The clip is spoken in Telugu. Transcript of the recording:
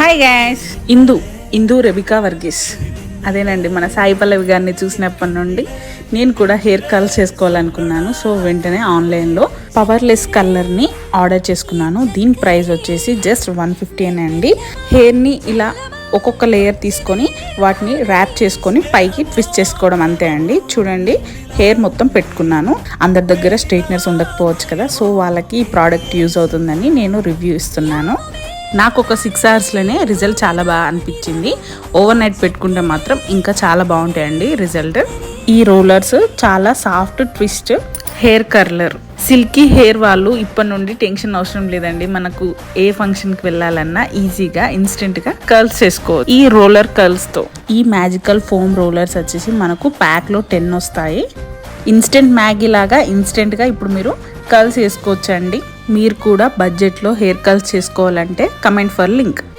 హాయ్ గైస్, ఇందు రెబికా వర్గీస్ అదేనండి. మన సాయి పల్లవి గారిని చూసినప్పటి నుండి నేను కూడా హెయిర్ కలర్ చేసుకోవాలనుకున్నాను. సో వెంటనే ఆన్లైన్లో పవర్లెస్ కలర్ని ఆర్డర్ చేసుకున్నాను. దీని ప్రైస్ వచ్చేసి జస్ట్ 150 అండి. హెయిర్ని ఇలా ఒక్కొక్క లేయర్ తీసుకొని వాటిని ర్యాప్ చేసుకొని పైకి ట్విస్ట్ చేసుకోవడం అంతే అండి. చూడండి, హెయిర్ మొత్తం పెట్టుకున్నాను. అందరి దగ్గర స్ట్రైట్నర్స్ ఉండకపోవచ్చు కదా, సో వాళ్ళకి ఈ ప్రోడక్ట్ యూజ్ అవుతుందని నేను రివ్యూ ఇస్తున్నాను. నాకు ఒక 6 అవర్స్లోనే రిజల్ట్ చాలా బాగా అనిపించింది. ఓవర్ నైట్ పెట్టుకుంటే మాత్రం ఇంకా చాలా బాగుంటాయండి రిజల్ట్. ఈ రోలర్స్ చాలా soft twist hair curler. Silky hair వాళ్ళు ఇప్పటి నుండి టెన్షన్ అవసరం లేదండి. మనకు ఏ ఫంక్షన్కి వెళ్ళాలన్నా ఈజీగా ఇన్స్టెంట్గా కర్ల్స్ చేసుకోవచ్చు ఈ రోలర్ కర్ల్స్తో. ఈ మ్యాజికల్ ఫోమ్ రోలర్స్ వచ్చేసి మనకు ప్యాక్లో 10 వస్తాయి. ఇన్స్టెంట్ మ్యాగీ లాగా ఇన్స్టెంట్గా ఇప్పుడు మీరు కర్ల్స్ చేసుకోవచ్చండి. మీరు కూడా బడ్జెట్లో హెయిర్ కర్ల్స్ చేసుకోవాలంటే కమెంట్ ఫర్ లింక్.